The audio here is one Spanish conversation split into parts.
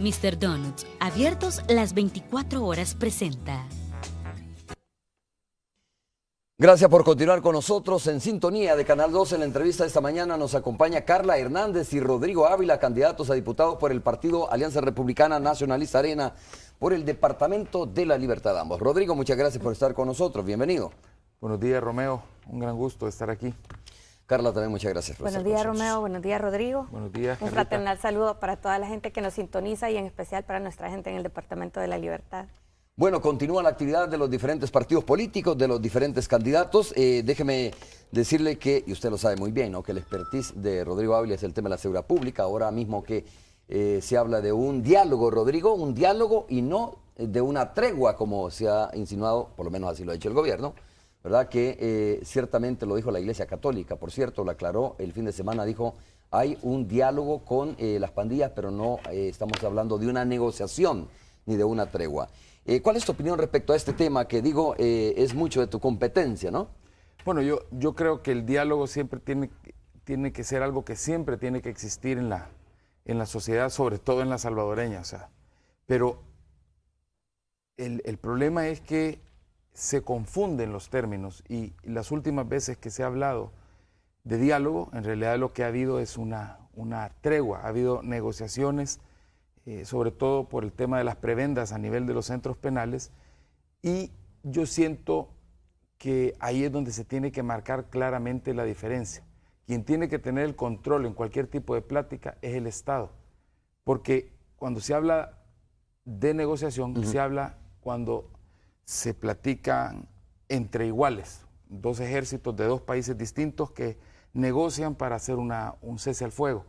Mr. Donuts, abiertos las 24 horas, presenta. Gracias por continuar con nosotros en sintonía de Canal 2. En la entrevista de esta mañana nos acompaña Carla Hernández y Rodrigo Ávila, candidatos a diputados por el partido Alianza Republicana Nacionalista Arena por el Departamento de la Libertad. Ambos. Rodrigo, muchas gracias por estar con nosotros. Bienvenido. Buenos días, Romeo. Un gran gusto estar aquí. Carla, también muchas gracias por estar con nosotros. Buenos días, Romeo. Buenos días, Rodrigo. Buenos días, Un Carlita. fraternal saludo para toda la gente que nos sintoniza y en especial para nuestra gente en el Departamento de la Libertad. Bueno, continúa la actividad de los diferentes partidos políticos, de los diferentes candidatos. Déjeme decirle que, y usted lo sabe muy bien, ¿no?, que el expertise de Rodrigo Ávila es el tema de la seguridad pública. Ahora mismo que se habla de un diálogo, Rodrigo, un diálogo y no de una tregua, como se ha insinuado, por lo menos así lo ha dicho el gobierno, ¿verdad? Que ciertamente lo dijo la Iglesia Católica, por cierto, lo aclaró el fin de semana, dijo, hay un diálogo con las pandillas, pero no estamos hablando de una negociación ni de una tregua. ¿Cuál es tu opinión respecto a este tema que digo es mucho de tu competencia, no? Bueno, yo creo que el diálogo siempre tiene que ser algo que siempre tiene que existir en la sociedad, sobre todo en la salvadoreña, o sea, pero el problema es que se confunden los términos y las últimas veces que se ha hablado de diálogo, en realidad lo que ha habido es una tregua, ha habido negociaciones, sobre todo por el tema de las prebendas a nivel de los centros penales, y yo siento que ahí es donde se tiene que marcar claramente la diferencia. Quien tiene que tener el control en cualquier tipo de plática es el Estado, porque cuando se habla de negociación, se habla cuando se platican entre iguales, dos ejércitos de dos países distintos que negocian para hacer un cese al fuego,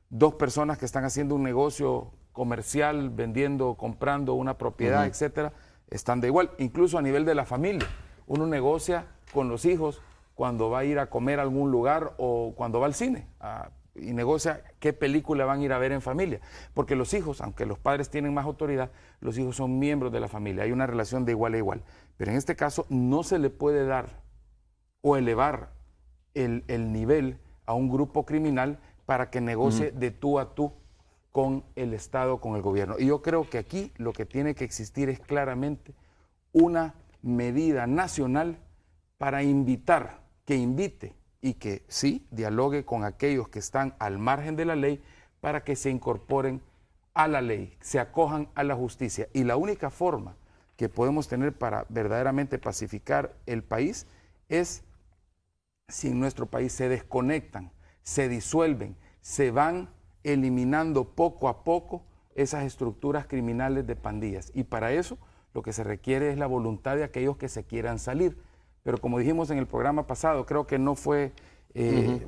dos personas que están haciendo un negocio comercial, vendiendo, comprando una propiedad, etcétera, están de igual, incluso a nivel de la familia. Uno negocia con los hijos cuando va a ir a comer a algún lugar o cuando va al cine y negocia qué película van a ir a ver en familia, porque los hijos, aunque los padres tienen más autoridad, los hijos son miembros de la familia, hay una relación de igual a igual, pero en este caso no se le puede dar o elevar el nivel a un grupo criminal para que negocie de tú a tú con el Estado, con el gobierno. Y yo creo que aquí lo que tiene que existir es claramente una medida nacional para que invite y que sí dialogue con aquellos que están al margen de la ley para que se incorporen a la ley, se acojan a la justicia. Y la única forma que podemos tener para verdaderamente pacificar el país es si en nuestro país se desconectan, se disuelven, se van eliminando poco a poco esas estructuras criminales de pandillas. Y para eso lo que se requiere es la voluntad de aquellos que se quieran salir. Pero como dijimos en el programa pasado, creo que no fue,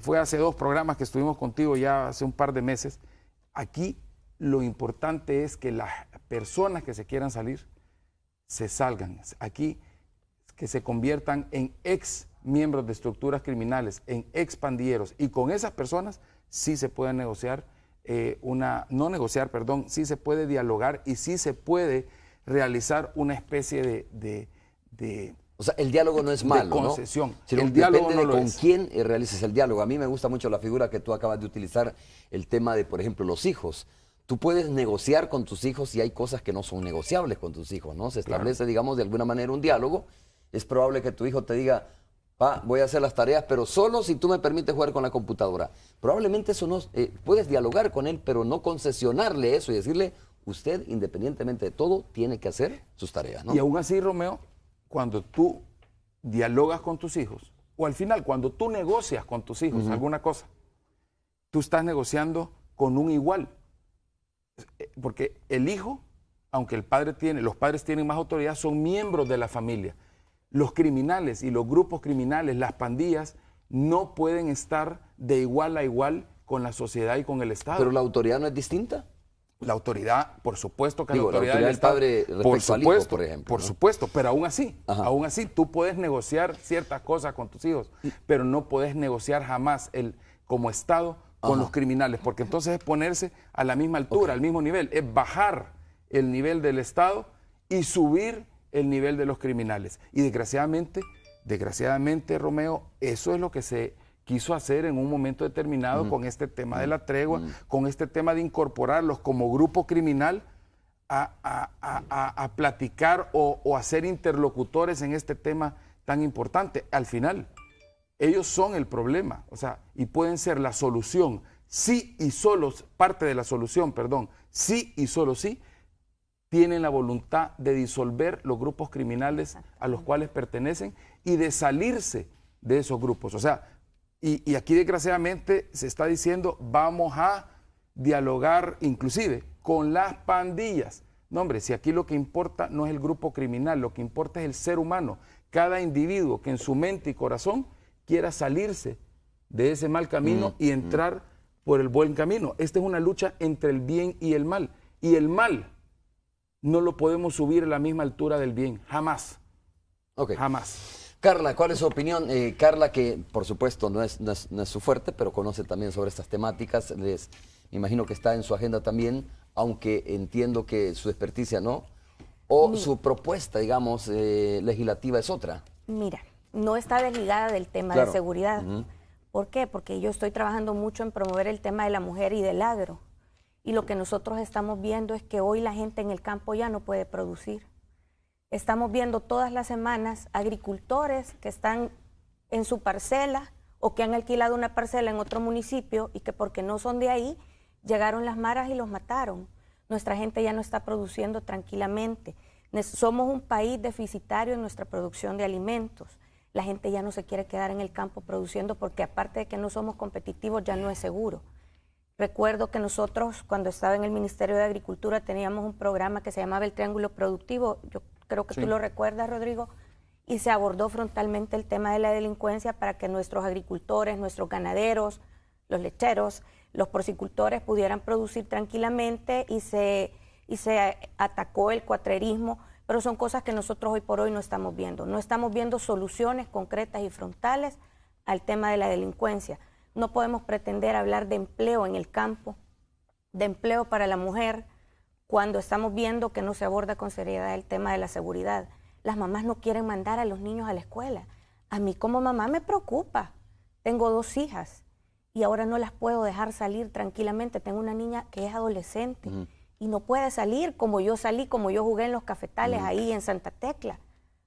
fue hace 2 programas que estuvimos contigo ya hace un par de meses, aquí lo importante es que las personas que se quieran salir, se salgan. Aquí que se conviertan en ex miembros de estructuras criminales, en ex pandilleros, y con esas personas sí se puede negociar, sí se puede dialogar y sí se puede realizar una especie de o sea, el diálogo no es malo, concesión. ¿no? Sino el diálogo depende no de lo con es. quién realices el diálogo. A mí me gusta mucho la figura que tú acabas de utilizar, el tema de, por ejemplo, los hijos. Tú puedes negociar con tus hijos y hay cosas que no son negociables con tus hijos, ¿no? Se establece, digamos, de alguna manera un diálogo. Es probable que tu hijo te diga, pa, voy a hacer las tareas, pero solo si tú me permites jugar con la computadora. Probablemente eso no, puedes dialogar con él, pero no concesionarle eso y decirle, usted, independientemente de todo, tiene que hacer sus tareas, ¿no? Y aún así, Romeo, cuando tú dialogas con tus hijos, o al final, cuando tú negocias con tus hijos alguna cosa, tú estás negociando con un igual. Porque el hijo, aunque los padres tienen más autoridad, son miembros de la familia. Los criminales y los grupos criminales, las pandillas, no pueden estar de igual a igual con la sociedad y con el Estado. ¿Pero la autoridad no es distinta? La autoridad, por supuesto que la autoridad del Estado, padre respecto al hijo, por ejemplo. Por ¿no? supuesto, pero aún así, tú puedes negociar ciertas cosas con tus hijos, pero no puedes negociar jamás como Estado con los criminales, porque entonces es ponerse a la misma altura, al mismo nivel, es bajar el nivel del Estado y subir el nivel de los criminales. Y desgraciadamente, Romeo, eso es lo que se quiso hacer en un momento determinado con este tema de la tregua, con este tema de incorporarlos como grupo criminal a platicar o a ser interlocutores en este tema tan importante. Al final, ellos son el problema, o sea, y pueden ser la solución, sí y solo, parte de la solución, perdón, sí y solo sí, tienen la voluntad de disolver los grupos criminales a los cuales pertenecen y de salirse de esos grupos. O sea, y aquí desgraciadamente se está diciendo, vamos a dialogar inclusive con las pandillas. No, hombre, si aquí lo que importa no es el grupo criminal, lo que importa es el ser humano, cada individuo que en su mente y corazón quiera salirse de ese mal camino y entrar por el buen camino. Esta es una lucha entre el bien y el mal. Y el mal no lo podemos subir a la misma altura del bien, jamás. Ok. Jamás. Carla, ¿cuál es su opinión? Carla, que por supuesto no es su fuerte, pero conoce también sobre estas temáticas, me imagino que está en su agenda también, aunque entiendo que su experticia no, o su propuesta, digamos, legislativa es otra. Mira, no está desligada del tema Claro. de seguridad. ¿Por qué? Porque yo estoy trabajando mucho en promover el tema de la mujer y del agro. Y lo que nosotros estamos viendo es que hoy la gente en el campo ya no puede producir. Estamos viendo todas las semanas agricultores que están en su parcela o que han alquilado una parcela en otro municipio y que porque no son de ahí, llegaron las maras y los mataron. Nuestra gente ya no está produciendo tranquilamente. Somos un país deficitario en nuestra producción de alimentos. La gente ya no se quiere quedar en el campo produciendo porque aparte de que no somos competitivos, ya no es seguro. Recuerdo que nosotros, cuando estaba en el Ministerio de Agricultura, teníamos un programa que se llamaba el Triángulo Productivo, yo creo que tú lo recuerdas, Rodrigo, y se abordó frontalmente el tema de la delincuencia para que nuestros agricultores, nuestros ganaderos, los lecheros, los porcicultores pudieran producir tranquilamente y se atacó el cuatrerismo, pero son cosas que nosotros hoy por hoy no estamos viendo. No estamos viendo soluciones concretas y frontales al tema de la delincuencia. No podemos pretender hablar de empleo en el campo, de empleo para la mujer, cuando estamos viendo que no se aborda con seriedad el tema de la seguridad. Las mamás no quieren mandar a los niños a la escuela. A mí como mamá me preocupa. Tengo 2 hijas y ahora no las puedo dejar salir tranquilamente. Tengo una niña que es adolescente y no puede salir como yo salí, como yo jugué en los cafetales ahí en Santa Tecla.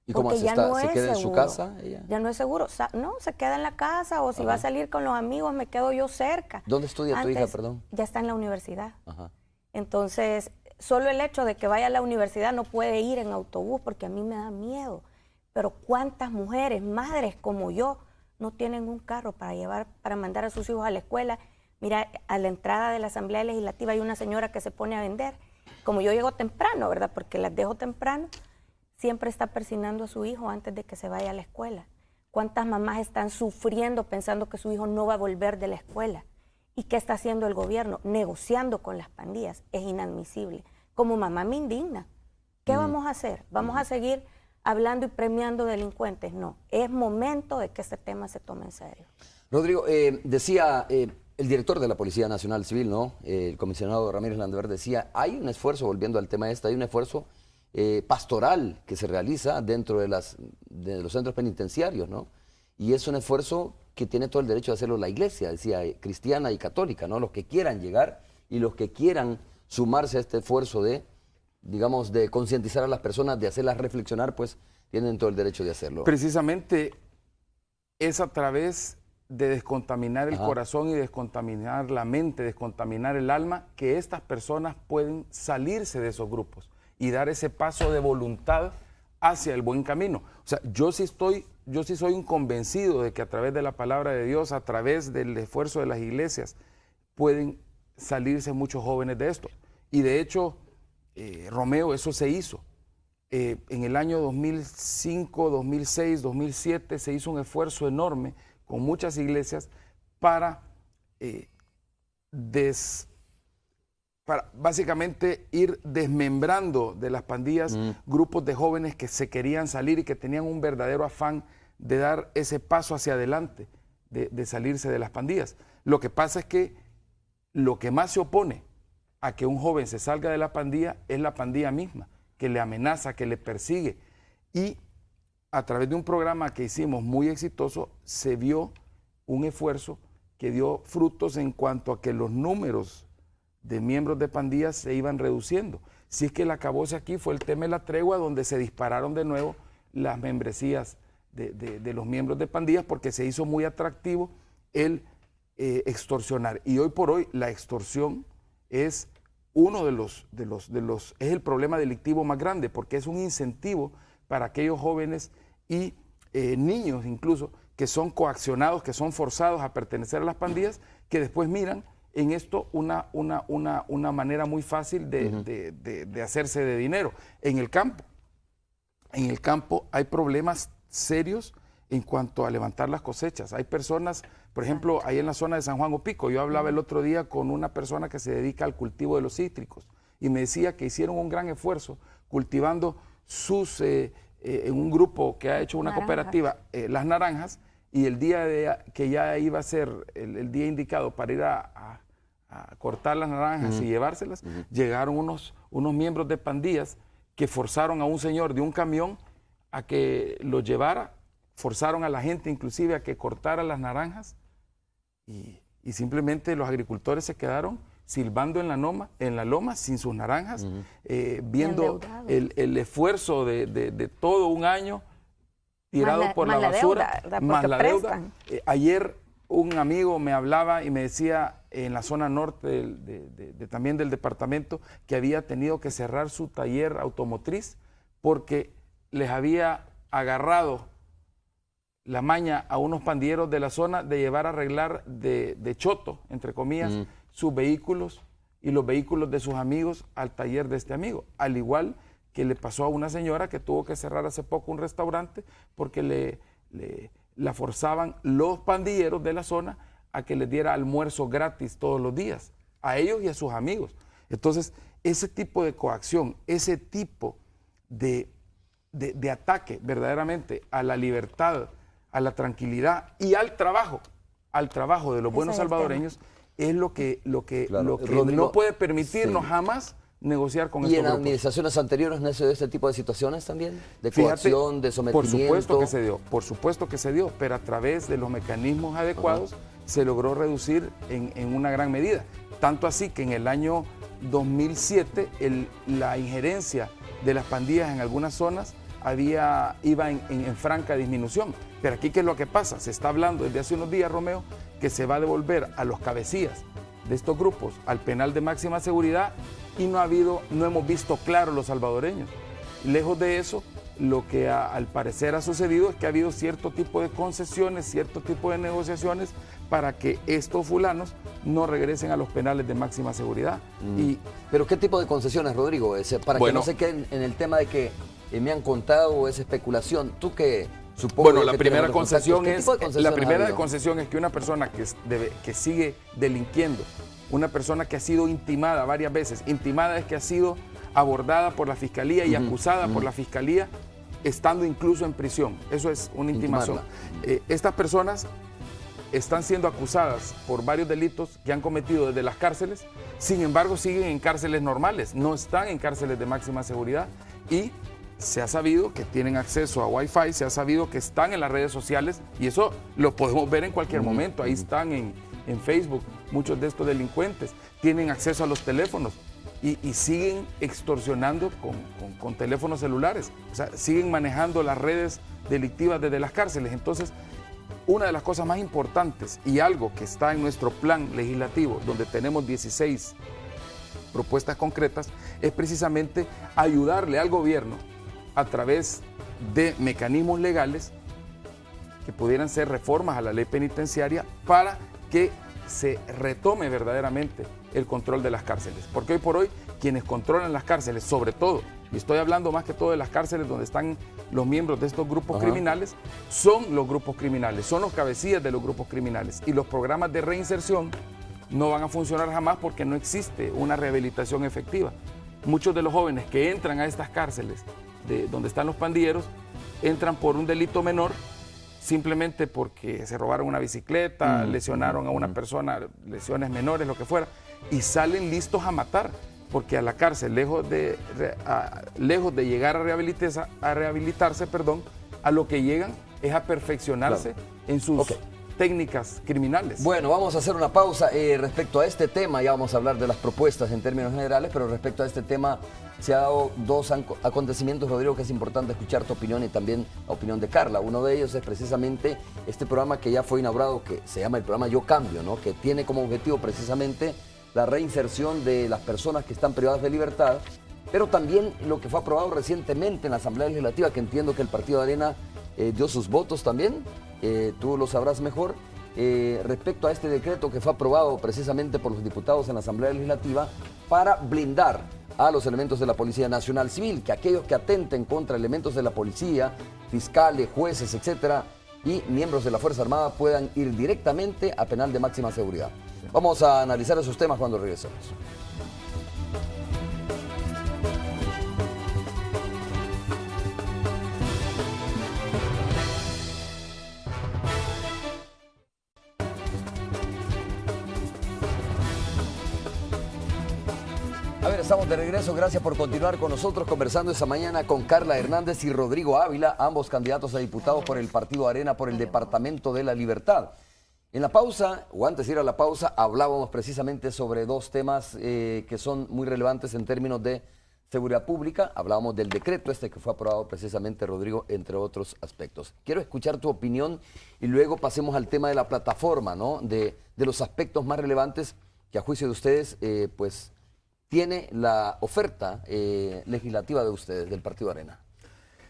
¿Y cómo Porque se ya está? no ¿Se es queda en su seguro. casa ella? Ya no es seguro. No, se queda en la casa o si va a salir con los amigos me quedo yo cerca. ¿Dónde estudia tu hija, perdón? Ya está en la universidad. Ajá. Entonces, solo el hecho de que vaya a la universidad no puede ir en autobús porque a mí me da miedo. Pero ¿cuántas mujeres, madres como yo, no tienen un carro para mandar a sus hijos a la escuela? Mira, a la entrada de la Asamblea Legislativa hay una señora que se pone a vender. Como yo llego temprano, ¿verdad? Porque las dejo temprano, siempre está persinando a su hijo antes de que se vaya a la escuela. ¿Cuántas mamás están sufriendo pensando que su hijo no va a volver de la escuela? ¿Y qué está haciendo el gobierno? Negociando con las pandillas. Es inadmisible. Como mamá me indigna. ¿Qué vamos a hacer? ¿Vamos a seguir hablando y premiando delincuentes? No. Es momento de que este tema se tome en serio. Rodrigo, decía el director de la Policía Nacional Civil, ¿no? El comisionado Ramírez Landver decía, hay un esfuerzo, volviendo al tema hay un esfuerzo pastoral que se realiza dentro de los centros penitenciarios, ¿no? Y es un esfuerzo que tiene todo el derecho de hacerlo la iglesia, decía, cristiana y católica, ¿no? Los que quieran llegar y los que quieran sumarse a este esfuerzo de, digamos, de concientizar a las personas, de hacerlas reflexionar, pues tienen todo el derecho de hacerlo. Precisamente es a través de descontaminar el corazón y descontaminar la mente, descontaminar el alma, que estas personas pueden salirse de esos grupos y dar ese paso de voluntad hacia el buen camino. O sea, yo sí soy un convencido de que a través de la palabra de Dios, a través del esfuerzo de las iglesias, pueden salirse muchos jóvenes de esto. Y de hecho, Romeo, eso se hizo. En el año 2005, 2006, 2007 se hizo un esfuerzo enorme con muchas iglesias para básicamente ir desmembrando de las pandillas grupos de jóvenes que se querían salir y que tenían un verdadero afán de dar ese paso hacia adelante, de salirse de las pandillas. Lo que pasa es que lo que más se opone a que un joven se salga de la pandilla es la pandilla misma, que le amenaza, que le persigue. Y a través de un programa que hicimos muy exitoso, se vio un esfuerzo que dio frutos en cuanto a que los números de miembros de pandillas se iban reduciendo. si es que el acabose aquí fue el tema de la tregua, donde se dispararon de nuevo las membresías de los miembros de pandillas, porque se hizo muy atractivo el extorsionar. Y hoy por hoy la extorsión es uno es el problema delictivo más grande, porque es un incentivo para aquellos jóvenes y niños incluso, que son coaccionados, que son forzados a pertenecer a las pandillas, que después miran en esto una manera muy fácil de hacerse de dinero. En el campo hay problemas serios en cuanto a levantar las cosechas. Hay personas, por ejemplo, ahí en la zona de San Juan Opico, yo hablaba el otro día con una persona que se dedica al cultivo de los cítricos y me decía que hicieron un gran esfuerzo cultivando en un grupo que ha hecho una cooperativa, las naranjas, y el día que ya iba a ser el día indicado para ir a cortar las naranjas y llevárselas, llegaron unos miembros de pandillas que forzaron a un señor de un camión a que lo llevara, forzaron a la gente inclusive a que cortara las naranjas y simplemente los agricultores se quedaron silbando en la loma sin sus naranjas, viendo el esfuerzo de todo un año tirado por la basura, más la deuda. Ayer un amigo me hablaba y me decía en la zona norte también del departamento que había tenido que cerrar su taller automotriz porque les había agarrado la maña a unos pandilleros de la zona de llevar a arreglar de choto, entre comillas, sus vehículos y los vehículos de sus amigos al taller de este amigo. Al igual que le pasó a una señora que tuvo que cerrar hace poco un restaurante porque la forzaban los pandilleros de la zona a que les diera almuerzo gratis todos los días, a ellos y a sus amigos. Entonces, ese tipo de coacción, ese tipo de ataque verdaderamente a la libertad, a la tranquilidad y al trabajo de los buenos salvadoreños es lo que Rodrigo, no puede permitirnos jamás negociar con estos grupos. ¿Y en administraciones anteriores no se dio este tipo de situaciones también? ¿De coacción, de sometimiento? Por supuesto que se dio, pero a través de los mecanismos adecuados se logró reducir en una gran medida. Tanto así que en el año 2007 la injerencia de las pandillas en algunas zonas iba en franca disminución. Pero aquí, ¿qué es lo que pasa? Se está hablando desde hace unos días, Romeo, que se va a devolver a los cabecillas de estos grupos al penal de máxima seguridad y no hemos visto claro los salvadoreños. Lejos de eso, lo que al parecer ha sucedido es que ha habido cierto tipo de concesiones, cierto tipo de negociaciones para que estos fulanos no regresen a los penales de máxima seguridad. ¿Pero qué tipo de concesiones, Rodrigo? Para que no se queden en el tema de que me han contado esa especulación. ¿Tú qué? Bueno, la primera concesión es que una persona que sigue delinquiendo, una persona que ha sido intimada varias veces, intimada es que ha sido abordada por la fiscalía y acusada por la fiscalía, estando incluso en prisión. Eso es una intimación. Estas personas están siendo acusadas por varios delitos que han cometido desde las cárceles, sin embargo siguen en cárceles normales, no están en cárceles de máxima seguridad y se ha sabido que tienen acceso a Wi-Fi, se ha sabido que están en las redes sociales y eso lo podemos ver en cualquier momento. Ahí están en Facebook muchos de estos delincuentes, tienen acceso a los teléfonos y siguen extorsionando con teléfonos celulares, o sea, siguen manejando las redes delictivas desde las cárceles. Entonces, una de las cosas más importantes y algo que está en nuestro plan legislativo, donde tenemos 16 propuestas concretas, es precisamente ayudarle al gobierno a través de mecanismos legales que pudieran ser reformas a la ley penitenciaria para que se retome verdaderamente el control de las cárceles. Porque hoy por hoy quienes controlan las cárceles, sobre todo, y estoy hablando más que todo de las cárceles donde están los miembros de estos grupos criminales, son los grupos criminales, son los cabecillas de los grupos criminales. Y los programas de reinserción no van a funcionar jamás porque no existe una rehabilitación efectiva. Muchos de los jóvenes que entran a estas cárceles donde están los pandilleros, entran por un delito menor, simplemente porque se robaron una bicicleta, lesionaron a una persona, lesiones menores, lo que fuera, y salen listos a matar, porque a la cárcel, lejos de llegar a rehabilitarse, a lo que llegan es a perfeccionarse en sus técnicas criminales. Bueno, vamos a hacer una pausa respecto a este tema. Ya vamos a hablar de las propuestas en términos generales, pero respecto a este tema se ha dado dos acontecimientos, Rodrigo, que es importante escuchar tu opinión y también la opinión de Carla. Uno de ellos es precisamente este programa que ya fue inaugurado, que se llama el programa Yo Cambio, ¿no? Que tiene como objetivo precisamente la reinserción de las personas que están privadas de libertad, pero también lo que fue aprobado recientemente en la Asamblea Legislativa, que entiendo que el Partido de Arena dio sus votos también, tú lo sabrás mejor, respecto a este decreto que fue aprobado precisamente por los diputados en la Asamblea Legislativa para blindar a los elementos de la Policía Nacional Civil, que aquellos que atenten contra elementos de la policía, fiscales, jueces, etcétera, y miembros de la Fuerza Armada puedan ir directamente a penal de máxima seguridad. Vamos a analizar esos temas cuando regresemos. A ver, estamos de regreso. Gracias por continuar con nosotros conversando esta mañana con Carla Hernández y Rodrigo Ávila, ambos candidatos a diputados por el Partido Arena por el Departamento de la Libertad. En la pausa, o antes de ir a la pausa, hablábamos precisamente sobre dos temas que son muy relevantes en términos de seguridad pública. Hablábamos del decreto este que fue aprobado precisamente, Rodrigo, entre otros aspectos. Quiero escuchar tu opinión y luego pasemos al tema de la plataforma, ¿no? De los aspectos más relevantes que a juicio de ustedes, pues, tiene la oferta legislativa de ustedes, del Partido Arena.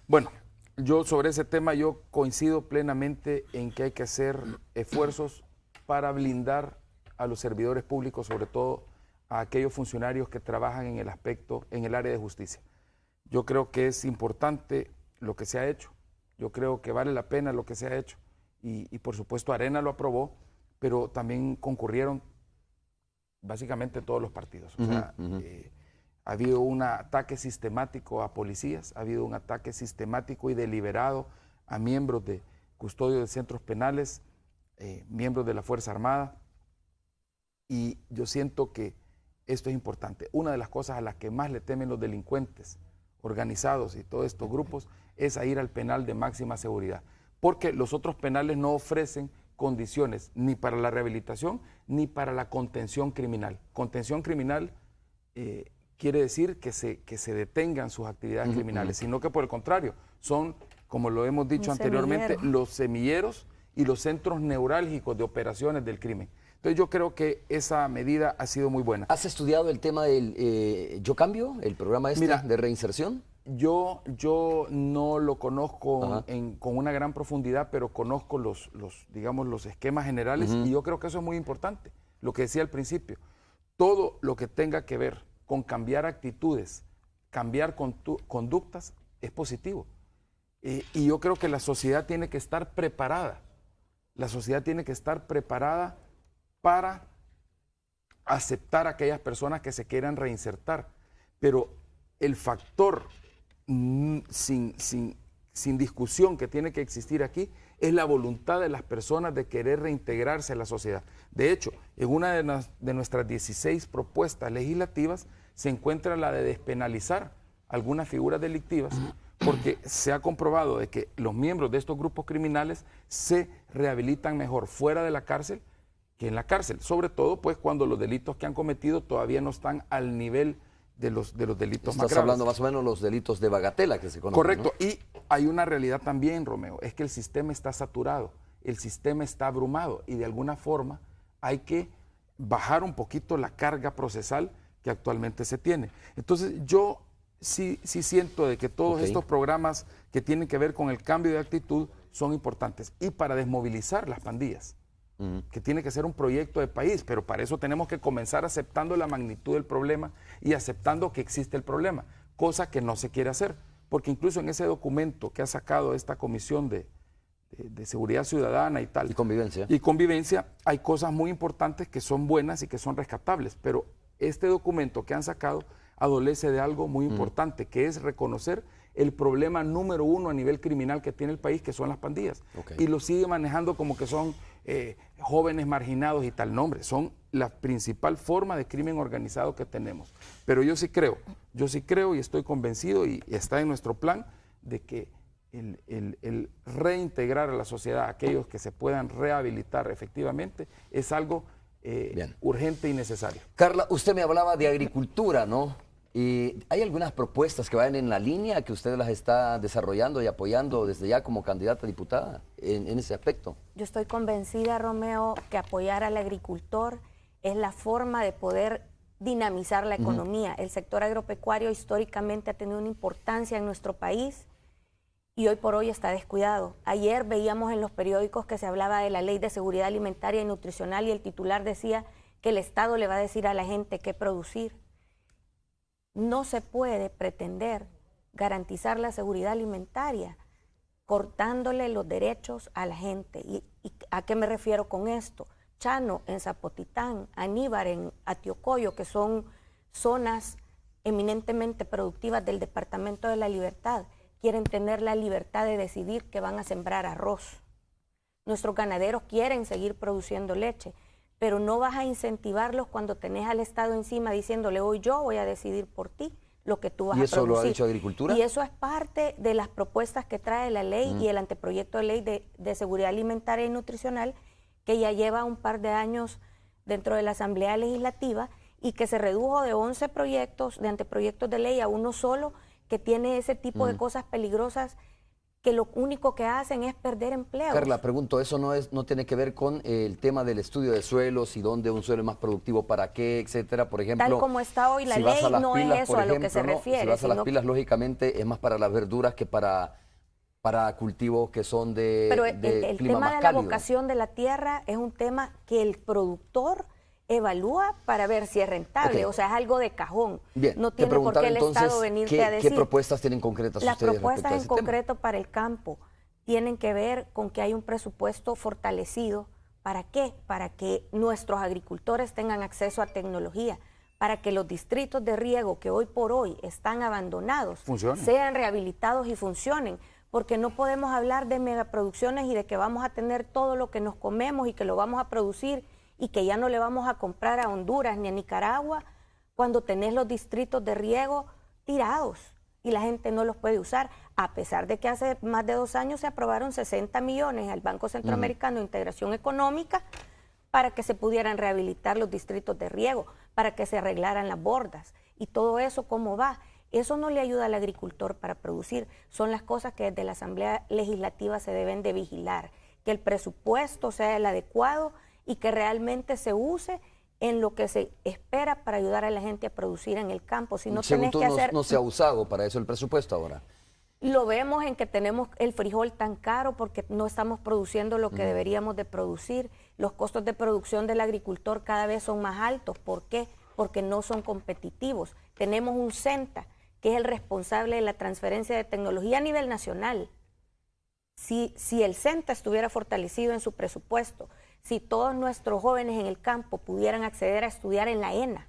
Bueno, yo sobre ese tema yo coincido plenamente en que hay que hacer esfuerzos para blindar a los servidores públicos, sobre todo a aquellos funcionarios que trabajan en el aspecto, en el área de justicia. Yo creo que es importante lo que se ha hecho, yo creo que vale la pena lo que se ha hecho y por supuesto Arena lo aprobó, pero también concurrieron básicamente todos los partidos. O sea, ha habido un ataque sistemático a policías, ha habido un ataque sistemático y deliberado a miembros de custodio de centros penales, miembros de la Fuerza Armada, y yo siento que esto es importante. Una de las cosas a las que más le temen los delincuentes organizados y todos estos grupos es a ir al penal de máxima seguridad, porque los otros penales no ofrecen condiciones ni para la rehabilitación ni para la contención criminal. Contención criminal quiere decir que se detengan sus actividades criminales, sino que por el contrario, son, como lo hemos dicho anteriormente, los semilleros y los centros neurálgicos de operaciones del crimen. Entonces yo creo que esa medida ha sido muy buena. ¿Has estudiado el tema del Yo Cambio, el programa de reinserción? Yo no lo conozco con una gran profundidad, pero conozco digamos, los esquemas generales y yo creo que eso es muy importante. Lo que decía al principio, todo lo que tenga que ver con cambiar actitudes, cambiar conductas, es positivo. Y yo creo que la sociedad tiene que estar preparada. La sociedad tiene que estar preparada para aceptar a aquellas personas que se quieran reinsertar. Pero el factor sin discusión que tiene que existir aquí es la voluntad de las personas de querer reintegrarse a la sociedad. De hecho, en una de nuestras 16 propuestas legislativas se encuentra la de despenalizar algunas figuras delictivas, porque se ha comprobado de que los miembros de estos grupos criminales se rehabilitan mejor fuera de la cárcel que en la cárcel, sobre todo pues cuando los delitos que han cometido todavía no están al nivel de los delitos más graves. Estás hablando más o menos de los delitos de bagatela que se conocen. Correcto, ¿no? Y hay una realidad también, Romeo, es que el sistema está saturado, el sistema está abrumado y de alguna forma hay que bajar un poquito la carga procesal que actualmente se tiene. Entonces yo sí siento de que todos estos programas que tienen que ver con el cambio de actitud son importantes y para desmovilizar las pandillas, que tiene que ser un proyecto de país, pero para eso tenemos que comenzar aceptando la magnitud del problema y aceptando que existe el problema, cosa que no se quiere hacer, porque incluso en ese documento que ha sacado esta Comisión de Seguridad Ciudadana y tal, y convivencia, hay cosas muy importantes que son buenas y que son rescatables, pero este documento que han sacado adolece de algo muy importante, que es reconocer el problema número uno a nivel criminal que tiene el país, que son las pandillas. Y lo sigue manejando como que son jóvenes marginados y tal. Nombre, son la principal forma de crimen organizado que tenemos. Pero yo sí creo y estoy convencido y está en nuestro plan de que el reintegrar a la sociedad a aquellos que se puedan rehabilitar efectivamente es algo urgente y necesario. Carla, usted me hablaba de agricultura, ¿no? Y hay algunas propuestas que vayan en la línea que usted las está desarrollando y apoyando desde ya como candidata a diputada en ese aspecto. Yo estoy convencida, Romeo, que apoyar al agricultor es la forma de poder dinamizar la economía. El sector agropecuario históricamente ha tenido una importancia en nuestro país y hoy por hoy está descuidado. Ayer veíamos en los periódicos que se hablaba de la Ley de Seguridad Alimentaria y Nutricional y el titular decía que el Estado le va a decir a la gente qué producir. No se puede pretender garantizar la seguridad alimentaria cortándole los derechos a la gente. ¿Y a qué me refiero con esto? Chano en Zapotitán, Aníbar en Atiocoyo, que son zonas eminentemente productivas del Departamento de la Libertad, quieren tener la libertad de decidir que van a sembrar arroz. Nuestros ganaderos quieren seguir produciendo leche, pero no vas a incentivarlos cuando tenés al Estado encima diciéndole hoy yo voy a decidir por ti lo que tú vas a producir. ¿Y eso lo ha dicho Agricultura? Y eso es parte de las propuestas que trae la ley y el anteproyecto de ley de seguridad alimentaria y nutricional que ya lleva un par de años dentro de la Asamblea Legislativa y que se redujo de 11 proyectos, de anteproyectos de ley a uno solo que tiene ese tipo de cosas peligrosas que lo único que hacen es perder empleos. Carla, pregunto, ¿eso no tiene que ver con el tema del estudio de suelos y dónde un suelo es más productivo para qué, etcétera? Por ejemplo, tal como está hoy la ley, no es eso a lo que se refiere. Si vas a las pilas, lógicamente, es más para las verduras que para cultivos que son de Pero el tema más de la cálido. vocación de la tierra es un tema que el productor evalúa para ver si es rentable, o sea, es algo de cajón. Bien, no tiene por qué el entonces, Estado venirte a decir. ¿qué propuestas tienen concretas Las ustedes propuestas respecto a en ese tema? concreto para el campo tienen que ver con que hay un presupuesto fortalecido. ¿Para qué? Para que nuestros agricultores tengan acceso a tecnología, para que los distritos de riego que hoy por hoy están abandonados sean rehabilitados y funcionen. Porque no podemos hablar de megaproducciones y de que vamos a tener todo lo que nos comemos y que lo vamos a producir y que ya no le vamos a comprar a Honduras ni a Nicaragua cuando tenés los distritos de riego tirados y la gente no los puede usar, a pesar de que hace más de 2 años se aprobaron 60 millones al Banco Centroamericano de Integración Económica para que se pudieran rehabilitar los distritos de riego, para que se arreglaran las bordas. Y todo eso, ¿cómo va? Eso no le ayuda al agricultor para producir. Son las cosas que desde la Asamblea Legislativa se deben de vigilar, que el presupuesto sea el adecuado y que realmente se use en lo que se espera para ayudar a la gente a producir en el campo. Si no tenés que hacer... no se ha usado para eso el presupuesto ahora. Lo vemos en que tenemos el frijol tan caro porque no estamos produciendo lo que deberíamos de producir. Los costos de producción del agricultor cada vez son más altos. ¿Por qué? Porque no son competitivos. Tenemos un CENTA, que es el responsable de la transferencia de tecnología a nivel nacional. Si el CENTA estuviera fortalecido en su presupuesto, si todos nuestros jóvenes en el campo pudieran acceder a estudiar en la ENA,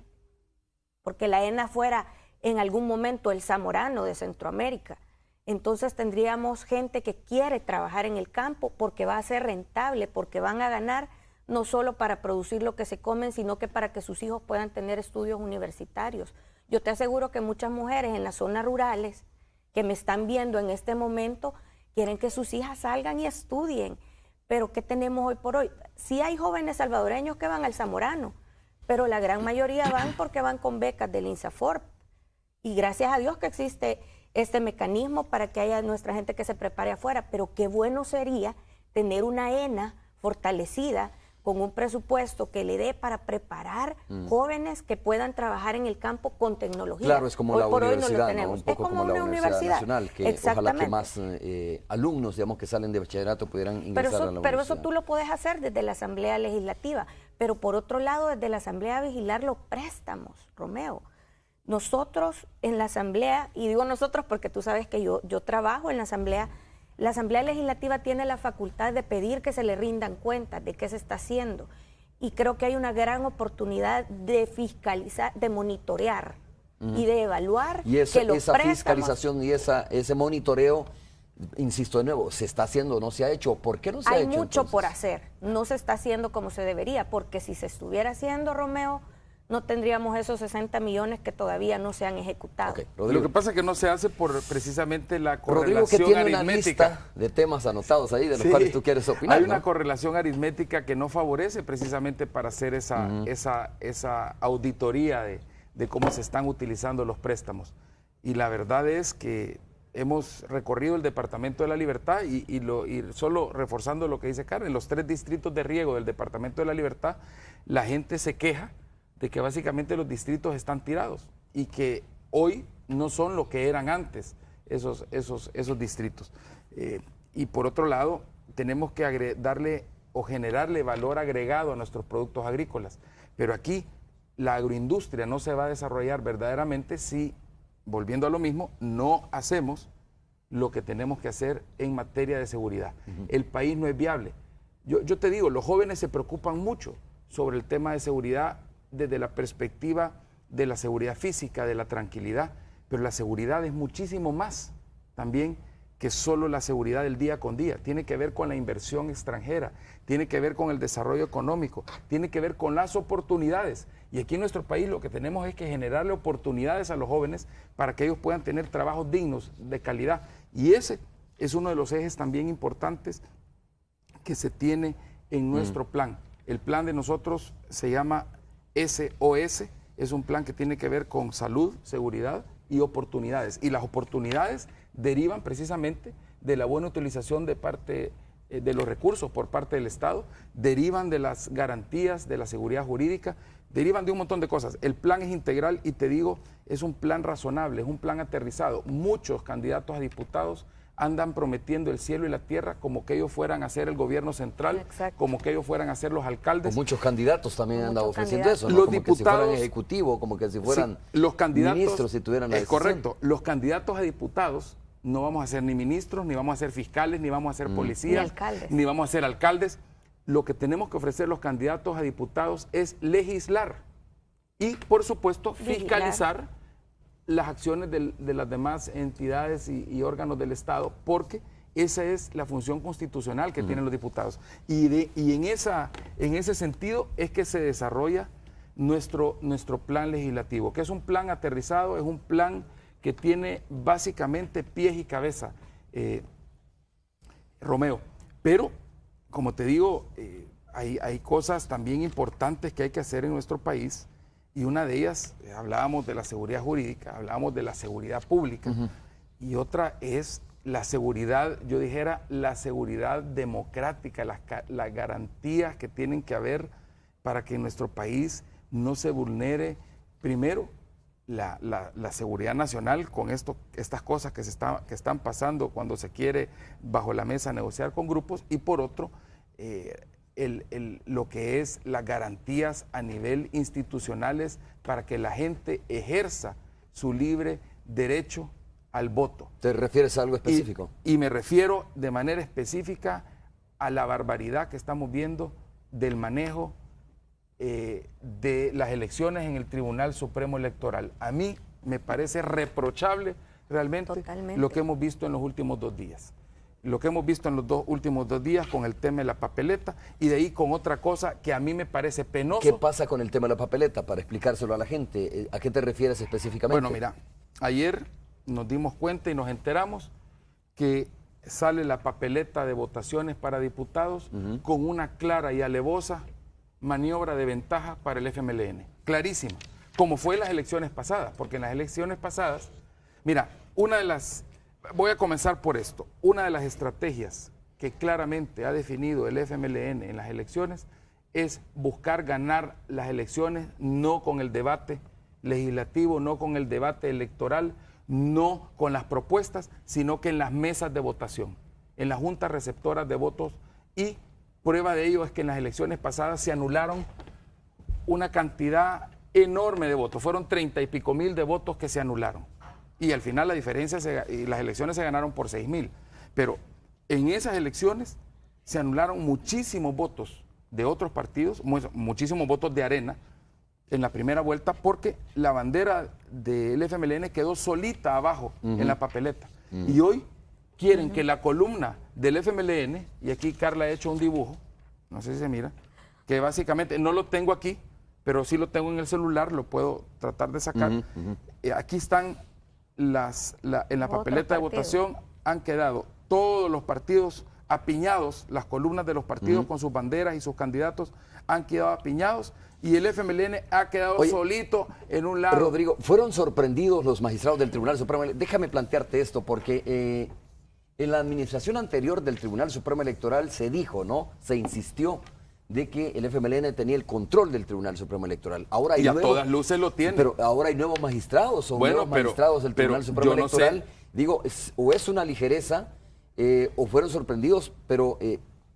porque la ENA fuera en algún momento el Zamorano de Centroamérica, entonces tendríamos gente que quiere trabajar en el campo porque va a ser rentable, porque van a ganar no solo para producir lo que se comen, sino que para que sus hijos puedan tener estudios universitarios. Yo te aseguro que muchas mujeres en las zonas rurales que me están viendo en este momento quieren que sus hijas salgan y estudien. Pero ¿qué tenemos hoy por hoy? Sí hay jóvenes salvadoreños que van al Zamorano, pero la gran mayoría van porque van con becas del INSAFORP. Y gracias a Dios que existe este mecanismo para que haya nuestra gente que se prepare afuera. Pero qué bueno sería tener una ENA fortalecida con un presupuesto que le dé para preparar jóvenes que puedan trabajar en el campo con tecnología. Claro, es como hoy la por universidad, hoy no lo tenemos. ¿no? Un poco es como la una Universidad Nacional, que ojalá que más alumnos, digamos, que salen de bachillerato pudieran ingresar a la universidad. Pero eso tú lo puedes hacer desde la Asamblea Legislativa. Pero por otro lado, desde la Asamblea vigilar los préstamos, Romeo. Nosotros en la Asamblea, y digo nosotros porque tú sabes que yo trabajo en la Asamblea Legislativa tiene la facultad de pedir que se le rindan cuentas de qué se está haciendo. Y creo que hay una gran oportunidad de fiscalizar, de monitorear y de evaluar y que los esa préstamos, fiscalización y ese monitoreo, insisto de nuevo, ¿se está haciendo o no se ha hecho? ¿Por qué no se ha hecho? Hay mucho entonces? por hacer. No se está haciendo como se debería, porque si se estuviera haciendo, Romeo, no tendríamos esos 60 millones que todavía no se han ejecutado. Okay, lo que pasa es que no se hace por precisamente la Rodrigo, que correlación tiene aritmética. una lista de temas anotados ahí de los cuales tú quieres opinar. Hay una ¿no? correlación aritmética que no favorece precisamente para hacer esa auditoría de cómo se están utilizando los préstamos. Y la verdad es que hemos recorrido el Departamento de la Libertad y solo reforzando lo que dice Karen, los 3 distritos de riego del Departamento de la Libertad, la gente se queja de que básicamente los distritos están tirados y que hoy no son lo que eran antes esos distritos. Y por otro lado, tenemos que darle o generarle valor agregado a nuestros productos agrícolas. Pero aquí la agroindustria no se va a desarrollar verdaderamente si, volviendo a lo mismo, no hacemos lo que tenemos que hacer en materia de seguridad. El país no es viable. Yo te digo, los jóvenes se preocupan mucho sobre el tema de seguridad desde la perspectiva de la seguridad física, de la tranquilidad, pero la seguridad es muchísimo más también que solo la seguridad del día con día. Tiene que ver con la inversión extranjera, tiene que ver con el desarrollo económico, tiene que ver con las oportunidades. Y aquí en nuestro país lo que tenemos es que generarle oportunidades a los jóvenes para que ellos puedan tener trabajos dignos, de calidad. Y ese es uno de los ejes también importantes que se tiene en nuestro plan. El plan de nosotros se llama SOS, es un plan que tiene que ver con salud, seguridad y oportunidades. Y las oportunidades derivan precisamente de la buena utilización de parte de los recursos por parte del Estado, derivan de las garantías de la seguridad jurídica, derivan de un montón de cosas. El plan es integral y te digo, es un plan razonable, es un plan aterrizado. Muchos candidatos a diputados andan prometiendo el cielo y la tierra como que ellos fueran a ser el gobierno central, Exacto. como que ellos fueran a ser los alcaldes. Pues muchos candidatos también han andado ofreciendo eso, ¿no? Los como diputados, que si fueran ejecutivo, como que si fueran los candidatos, ministros si tuvieran la decisión. Correcto, los candidatos a diputados no vamos a ser ni ministros, ni vamos a ser fiscales, ni vamos a ser policías, ni vamos a ser alcaldes. Lo que tenemos que ofrecer los candidatos a diputados es legislar y, por supuesto, fiscalizar las acciones de las demás entidades y órganos del Estado, porque esa es la función constitucional que tienen los diputados. Y en ese sentido es que se desarrolla nuestro plan legislativo, que es un plan aterrizado, es un plan que tiene básicamente pies y cabeza, Romeo. Pero, como te digo, hay cosas también importantes que hay que hacer en nuestro país, y una de ellas, hablábamos de la seguridad jurídica, hablábamos de la seguridad pública, y otra es la seguridad, yo dijera, la seguridad democrática, las garantías que tienen que haber para que en nuestro país no se vulnere, primero, la seguridad nacional con estas cosas que están pasando cuando se quiere bajo la mesa negociar con grupos, y por otro, lo que es las garantías a nivel institucionales para que la gente ejerza su libre derecho al voto. ¿Te refieres a algo específico? Y me refiero de manera específica a la barbaridad que estamos viendo del manejo de las elecciones en el Tribunal Supremo Electoral. A mí me parece reprochable realmente lo que hemos visto en los últimos 2 días. Lo que hemos visto en los últimos 2 días con el tema de la papeleta, y de ahí con otra cosa que a mí me parece penoso. ¿Qué pasa con el tema de la papeleta? Para explicárselo a la gente, ¿a qué te refieres específicamente? Bueno, mira, ayer nos dimos cuenta y nos enteramos que sale la papeleta de votaciones para diputados con una clara y alevosa maniobra de ventaja para el FMLN. Clarísima, como fue en las elecciones pasadas, porque en las elecciones pasadas, mira, voy a comenzar por esto. Una de las estrategias que claramente ha definido el FMLN en las elecciones es buscar ganar las elecciones no con el debate legislativo, no con el debate electoral, no con las propuestas, sino que en las mesas de votación, en las juntas receptoras de votos. Y prueba de ello es que en las elecciones pasadas se anularon una cantidad enorme de votos. Fueron 30 y pico mil de votos que se anularon. Y al final la diferencia, las elecciones se ganaron por 6.000. Pero en esas elecciones se anularon muchísimos votos de otros partidos, muchísimos votos de Arena en la primera vuelta, porque la bandera del FMLN quedó solita abajo en la papeleta. Y hoy quieren que la columna del FMLN, y aquí Carla ha hecho un dibujo, no sé si se mira, que básicamente, no lo tengo aquí, pero sí lo tengo en el celular, lo puedo tratar de sacar. Aquí están en la papeleta de votación, han quedado todos los partidos apiñados, las columnas de los partidos con sus banderas y sus candidatos han quedado apiñados, y el FMLN ha quedado solito en un lado. Rodrigo, ¿fueron sorprendidos los magistrados del Tribunal Supremo? Déjame plantearte esto, porque en la administración anterior del Tribunal Supremo Electoral se dijo, ¿no? Se insistió de que el FMLN tenía el control del Tribunal Supremo Electoral. Ahora hay y a todas luces lo tiene. Pero ahora hay nuevos magistrados, son nuevos magistrados del Tribunal Supremo Electoral. Digo, o es una ligereza, o fueron sorprendidos, pero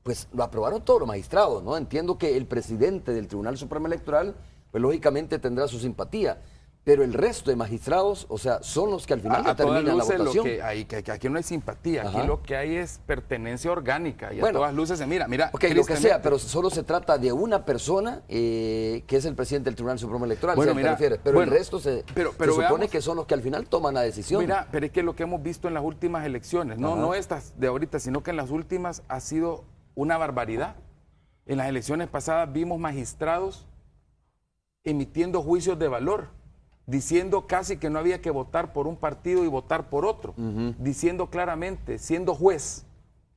pues lo aprobaron todos los magistrados, ¿no? Entiendo que el presidente del Tribunal Supremo Electoral, pues lógicamente tendrá su simpatía, pero el resto de magistrados, o sea, son los que al final determinan la votación. Que aquí no hay simpatía, aquí lo que hay es pertenencia orgánica, y a todas luces se mira. Ok, lo que sea, pero solo se trata de una persona que es el presidente del Tribunal Supremo Electoral, bueno, mira, te refieres, pero el resto se supone veamos, que son los que al final toman la decisión. Mira, pero es que lo que hemos visto en las últimas elecciones, no estas de ahorita, sino que en las últimas ha sido una barbaridad. En las elecciones pasadas vimos magistrados emitiendo juicios de valor, diciendo casi que no había que votar por un partido y votar por otro, diciendo claramente, siendo juez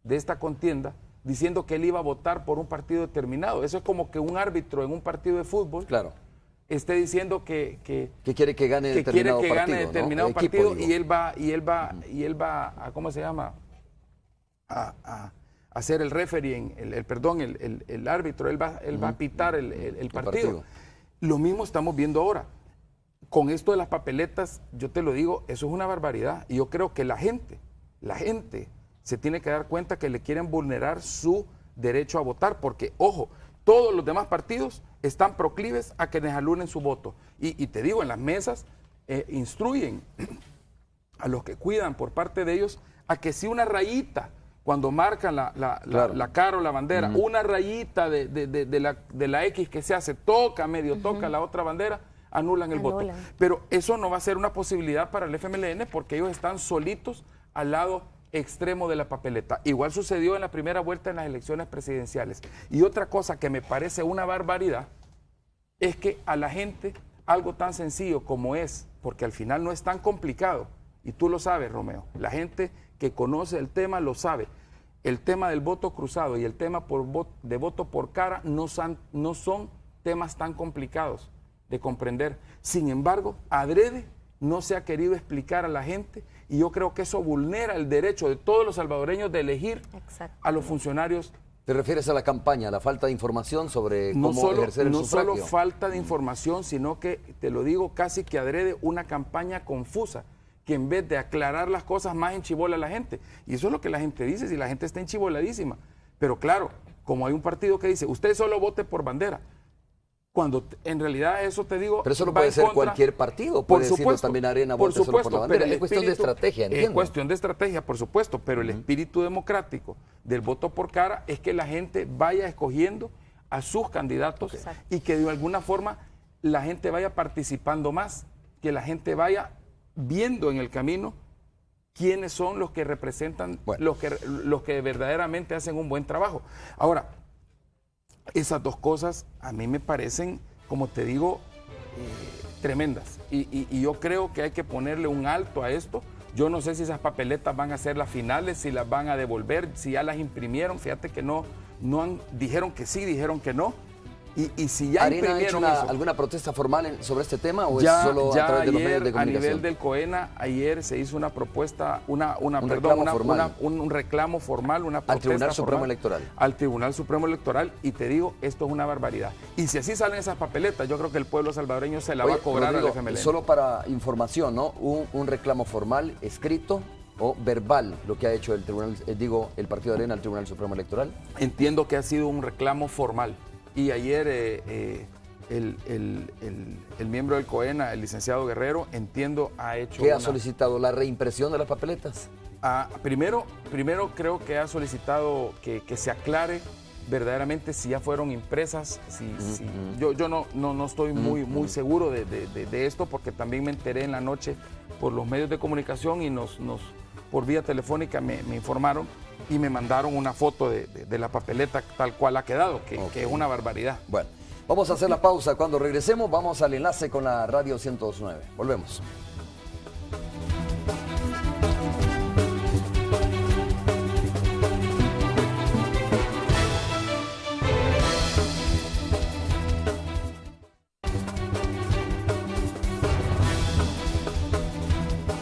de esta contienda, diciendo que él iba a votar por un partido determinado. Eso es como que un árbitro en un partido de fútbol esté diciendo que quiere que gane determinado partido, ¿no? y él va a, ¿cómo se llama? A hacer el referee, el árbitro, él va a pitar el partido. Lo mismo estamos viendo ahora. Con esto de las papeletas, yo te lo digo, eso es una barbaridad. Y yo creo que la gente se tiene que dar cuenta que le quieren vulnerar su derecho a votar, porque, ojo, todos los demás partidos están proclives a que les anulen su voto. Y te digo, en las mesas instruyen a los que cuidan por parte de ellos a que si una rayita, cuando marcan la cara o la bandera, una rayita de la X que se hace, toca la otra bandera, anulan el voto. Pero eso no va a ser una posibilidad para el FMLN porque ellos están solitos al lado extremo de la papeleta. Igual sucedió en la primera vuelta en las elecciones presidenciales. Y otra cosa que me parece una barbaridad es que a la gente algo tan sencillo como es, porque al final no es tan complicado, y tú lo sabes, Romeo, la gente que conoce el tema lo sabe. El tema del voto cruzado y el tema de voto por cara no son temas tan complicados de comprender. Sin embargo, adrede no se ha querido explicar a la gente, y yo creo que eso vulnera el derecho de todos los salvadoreños de elegir a los funcionarios. ¿Te refieres a la campaña, a la falta de información sobre cómo ejercer el sufragio? No solo falta de información, sino que, te lo digo, casi que adrede una campaña confusa, que en vez de aclarar las cosas más enchibola a la gente. Y eso es lo que la gente dice, si la gente está enchiboladísima. Pero claro, como hay un partido que dice, usted solo vote por bandera, cuando en realidad eso, te digo, pero eso no puede ser cualquier partido, puede decirlo también Arena, vote solo por la bandera. Es cuestión de estrategia, entiendo. Es cuestión de estrategia, por supuesto, pero el espíritu democrático del voto por cara es que la gente vaya escogiendo a sus candidatos y que de alguna forma la gente vaya participando más, que la gente vaya viendo en el camino quiénes son los que representan, los que verdaderamente hacen un buen trabajo. Ahora, esas dos cosas a mí me parecen, como te digo, tremendas. Y yo creo que hay que ponerle un alto a esto. Yo no sé si esas papeletas van a ser las finales, si las van a devolver, si ya las imprimieron. Fíjate que dijeron que sí, dijeron que no. Y si ya ¿Arena imprimieron ha hecho alguna protesta formal sobre este tema o es solo a través de los medios de comunicación? A nivel del COENA, ayer se hizo una propuesta, un reclamo formal, una protesta al Tribunal Supremo Electoral. Al Tribunal Supremo Electoral, y te digo, esto es una barbaridad. Y si así salen esas papeletas, yo creo que el pueblo salvadoreño se la va a cobrar, Rodrigo, al FMLN. Solo para información, ¿no? Un reclamo formal, escrito o verbal, lo que ha hecho el Partido de Arena al Tribunal Supremo Electoral. Entiendo que ha sido un reclamo formal. Y ayer el miembro del COENA, el licenciado Guerrero, entiendo, ha hecho... ¿Qué ha solicitado? ¿La reimpresión de las papeletas? Primero creo que ha solicitado que se aclare verdaderamente si ya fueron impresas. Yo no estoy muy seguro de esto, porque también me enteré en la noche por los medios de comunicación y por vía telefónica me informaron y me mandaron una foto de la papeleta tal cual ha quedado, que es una barbaridad. Bueno, Vamos a hacer la pausa. Cuando regresemos vamos al enlace con la Radio 102.9. Volvemos.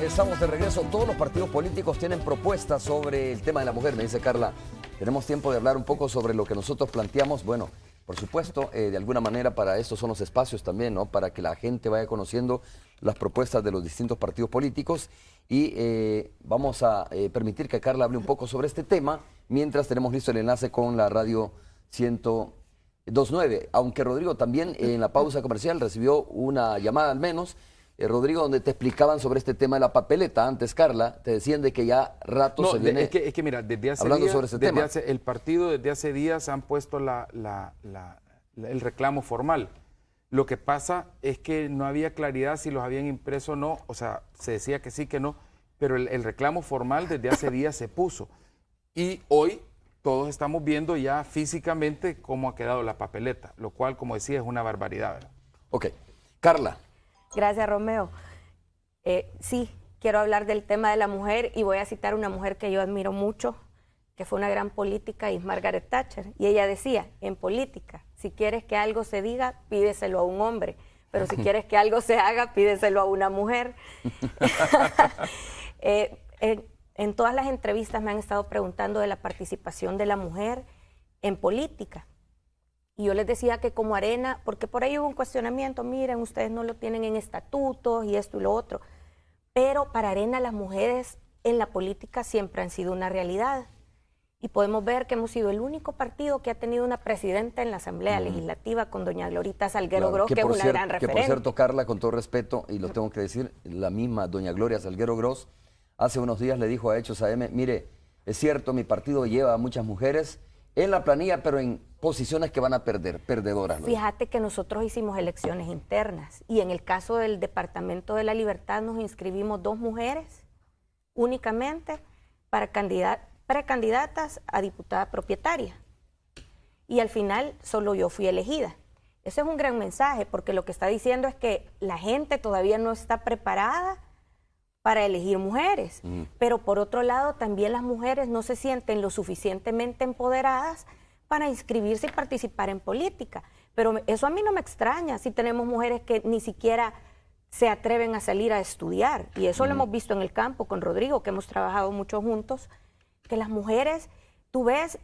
Estamos de regreso. Todos los partidos políticos tienen propuestas sobre el tema de la mujer, me dice Carla. Tenemos tiempo de hablar un poco sobre lo que nosotros planteamos. Bueno, por supuesto, de alguna manera para esto son los espacios también, ¿no? Para que la gente vaya conociendo las propuestas de los distintos partidos políticos. Y vamos a permitir que Carla hable un poco sobre este tema, mientras tenemos listo el enlace con la Radio 102.9. Aunque Rodrigo también en la pausa comercial recibió una llamada al menos, Rodrigo, donde te explicaban sobre este tema de la papeleta. Antes, Carla, te decían de que ya rato se viene es que mira, desde hace hablando días, sobre ese tema. El partido desde hace días han puesto el reclamo formal. Lo que pasa es que no había claridad si los habían impreso o no, o sea, se decía que sí, que no, pero el reclamo formal desde hace días se puso. Y hoy todos estamos viendo ya físicamente cómo ha quedado la papeleta, lo cual, como decía, es una barbaridad, ¿verdad? Ok. Carla. Gracias, Romeo. Sí, quiero hablar del tema de la mujer y voy a citar una mujer que yo admiro mucho, que fue una gran política, y es Margaret Thatcher. Y ella decía, en política, si quieres que algo se diga, pídeselo a un hombre, pero si quieres que algo se haga, pídeselo a una mujer. En todas las entrevistas me han estado preguntando de la participación de la mujer en política. Y yo les decía que como Arena, porque por ahí hubo un cuestionamiento, miren, ustedes no lo tienen en estatutos y esto y lo otro, pero para Arena las mujeres en la política siempre han sido una realidad. Y podemos ver que hemos sido el único partido que ha tenido una presidenta en la Asamblea Legislativa con doña Glorita Salguero Gros, que es una gran referente. Que por cierto, Carla, con todo respeto, y lo tengo que decir, la misma doña Gloria Salguero Gros, hace unos días le dijo a Hechos AM, mire, es cierto, mi partido lleva a muchas mujeres en la planilla, pero en posiciones que van a perder, perdedoras, ¿no? Fíjate que nosotros hicimos elecciones internas y en el caso del Departamento de la Libertad nos inscribimos 2 mujeres únicamente para precandidatas a diputada propietaria. Y al final solo yo fui elegida. Ese es un gran mensaje porque lo que está diciendo es que la gente todavía no está preparada para elegir mujeres, pero por otro lado también las mujeres no se sienten lo suficientemente empoderadas para inscribirse y participar en política. Pero eso a mí no me extraña, si tenemos mujeres que ni siquiera se atreven a salir a estudiar, y eso lo hemos visto en el campo con Rodrigo, que hemos trabajado mucho juntos, que las mujeres, tú ves,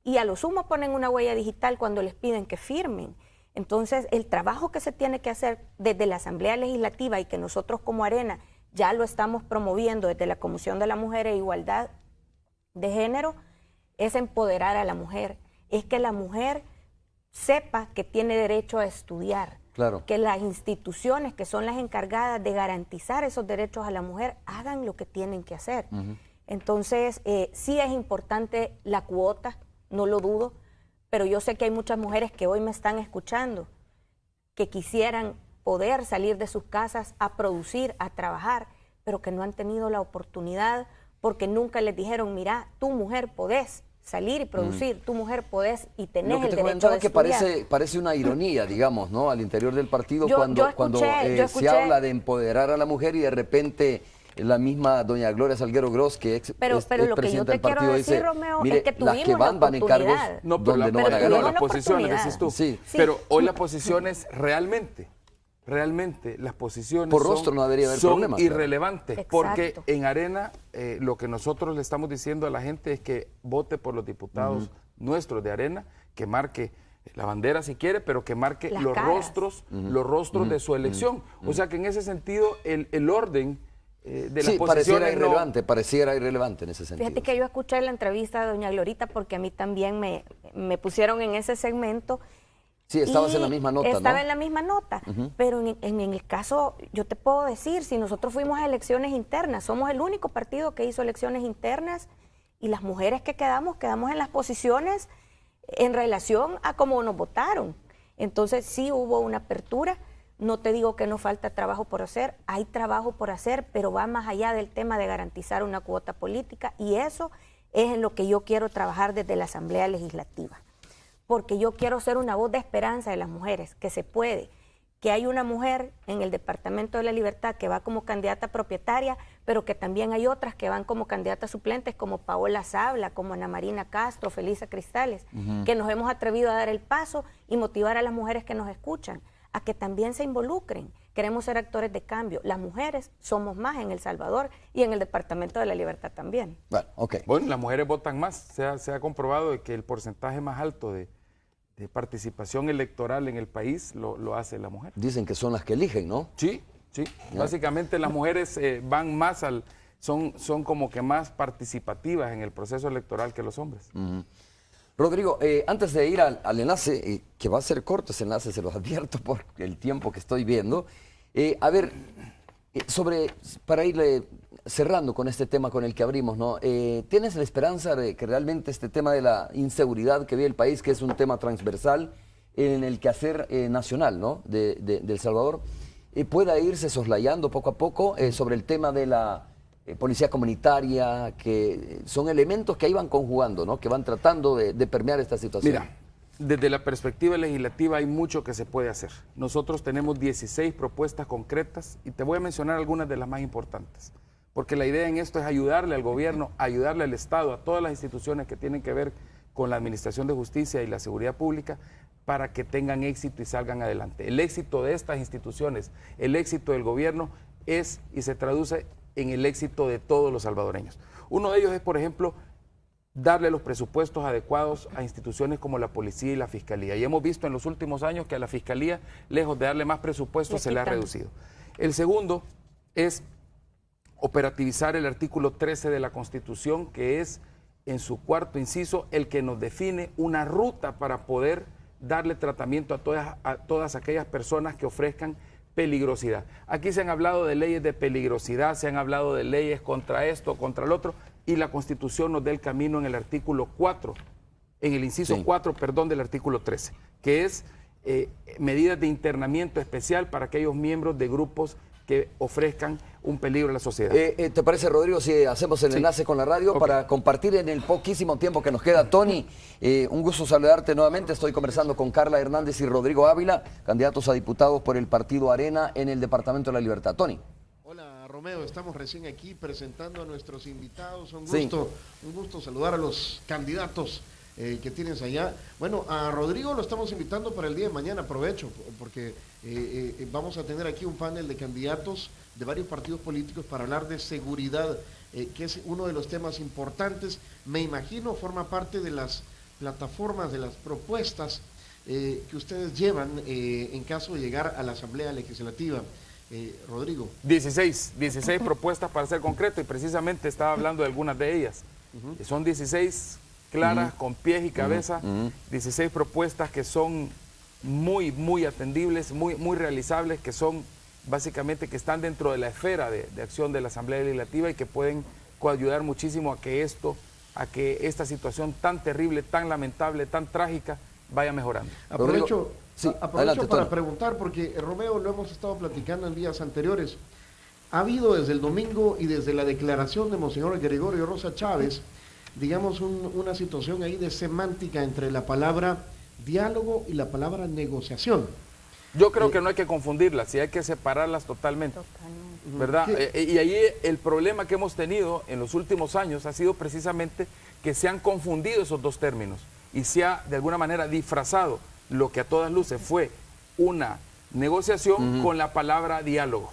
y a lo sumo ponen una huella digital cuando les piden que firmen. Entonces, el trabajo que se tiene que hacer desde la Asamblea Legislativa y que nosotros como Arena ya lo estamos promoviendo desde la Comisión de la Mujer e Igualdad de Género, es empoderar a la mujer. Es que la mujer sepa que tiene derecho a estudiar. Claro. Que las instituciones que son las encargadas de garantizar esos derechos a la mujer hagan lo que tienen que hacer. Entonces, sí es importante la cuota, no lo dudo, pero yo sé que hay muchas mujeres que hoy me están escuchando, que quisieran poder salir de sus casas a producir, a trabajar, pero que no han tenido la oportunidad porque nunca les dijeron, mira, tu mujer podés salir y producir, tu mujer podés y tenés el derecho de estudiar. Que parece una ironía, digamos, ¿no? Al interior del partido cuando escuché, se habla de empoderar a la mujer y de repente la misma doña Gloria Salguero Gros, que es presidenta del partido, dice, Romeo, mire, es que las que van en cargos donde no van a ganar. Las posiciones, dices tú. Sí. Pero hoy las posiciones realmente las posiciones por rostro no debería haber problemas, irrelevantes, claro. porque Exacto. en Arena lo que nosotros le estamos diciendo a la gente es que vote por los diputados nuestros de Arena, que marque la bandera si quiere, pero que marque las los caras. rostros de su elección. O sea que en ese sentido el orden de las posiciones pareciera irrelevante en ese sentido. Fíjate que yo escuché la entrevista de doña Glorita porque a mí también me pusieron en ese segmento. Sí, estabas en la misma nota, ¿no? Estaba en la misma nota, pero en el caso, yo te puedo decir, si nosotros fuimos a elecciones internas, somos el único partido que hizo elecciones internas y las mujeres que quedamos en las posiciones en relación a cómo nos votaron. Entonces sí hubo una apertura, no te digo que no falta trabajo por hacer, hay trabajo por hacer, pero va más allá del tema de garantizar una cuota política y eso es en lo que yo quiero trabajar desde la Asamblea Legislativa. porque yo quiero ser una voz de esperanza de las mujeres, que se puede, que hay una mujer en el Departamento de la Libertad que va como candidata propietaria, pero que también hay otras que van como candidatas suplentes, como Paola Sabla, como Ana Marina Castro, Felisa Cristales, que nos hemos atrevido a dar el paso y motivar a las mujeres que nos escuchan a que también se involucren. Queremos ser actores de cambio. Las mujeres somos más en El Salvador y en el Departamento de la Libertad también. Bueno, ok. Bueno, las mujeres votan más. Se ha comprobado de que el porcentaje más alto de participación electoral en el país lo hace la mujer. Dicen que son las que eligen, ¿no? Sí, sí. Básicamente las mujeres van más son como que más participativas en el proceso electoral que los hombres. Rodrigo, antes de ir al enlace, que va a ser corto ese enlace, se los advierto por el tiempo que estoy viendo. A ver, para irle cerrando con este tema con el que abrimos, ¿no? ¿Tienes la esperanza de que realmente este tema de la inseguridad que vive el país, que es un tema transversal en el quehacer nacional, ¿no? de El Salvador, pueda irse soslayando poco a poco sobre el tema de la policía comunitaria, que son elementos que ahí van conjugando, ¿no? Que van tratando de permear esta situación? Mira, desde la perspectiva legislativa hay mucho que se puede hacer. Nosotros tenemos 16 propuestas concretas y te voy a mencionar algunas de las más importantes, porque la idea en esto es ayudarle al gobierno, ayudarle al Estado, a todas las instituciones que tienen que ver con la administración de justicia y la seguridad pública, para que tengan éxito y salgan adelante. El éxito de estas instituciones, el éxito del gobierno es y se traduce en el éxito de todos los salvadoreños. Uno de ellos es, por ejemplo, darle los presupuestos adecuados a instituciones como la policía y la fiscalía. Y hemos visto en los últimos años que a la fiscalía, lejos de darle más presupuestos, se le ha reducido. El segundo es operativizar el artículo 13 de la Constitución, que es, en su cuarto inciso, el que nos define una ruta para poder darle tratamiento a todas aquellas personas que ofrezcan peligrosidad. Aquí se han hablado de leyes de peligrosidad, se han hablado de leyes contra esto, contra el otro, y la Constitución nos da el camino en el artículo 4, en el inciso 4, perdón, del artículo 13, que es medidas de internamiento especial para aquellos miembros de grupos que ofrezcan un peligro a la sociedad. ¿Te parece, Rodrigo, si hacemos el enlace con la radio para compartir en el poquísimo tiempo que nos queda? Tony, un gusto saludarte nuevamente. Estoy conversando con Carla Hernández y Rodrigo Ávila, candidatos a diputados por el Partido Arena en el Departamento de la Libertad. Tony. Hola, Romeo, estamos recién aquí presentando a nuestros invitados. Un gusto saludar a los candidatos que tienes allá. Bueno, a Rodrigo lo estamos invitando para el día de mañana, aprovecho, porque vamos a tener aquí un panel de candidatos de varios partidos políticos para hablar de seguridad, que es uno de los temas importantes. Me imagino forma parte de las plataformas, de las propuestas que ustedes llevan en caso de llegar a la Asamblea Legislativa. Rodrigo. 16 propuestas para ser concreto, y precisamente estaba hablando de algunas de ellas. Son 16 claras, con pies y cabeza, 16 propuestas que son muy atendibles, muy realizables, que son básicamente que están dentro de la esfera de acción de la Asamblea Legislativa y que pueden coayudar muchísimo a que esta situación tan terrible, tan lamentable, tan trágica vaya mejorando. Aprovecho adelante, para Tony. preguntar, porque Romeo, lo hemos estado platicando en días anteriores. Ha habido desde el domingo y desde la declaración de Monseñor Gregorio Rosa Chávez, digamos, una situación ahí de semántica entre la palabra diálogo y la palabra negociación. Yo creo que no hay que confundirlas, y hay que separarlas totalmente. ¿Verdad? Y ahí el problema que hemos tenido en los últimos años ha sido precisamente que se han confundido esos dos términos y se ha de alguna manera disfrazado lo que a todas luces fue una negociación con la palabra diálogo.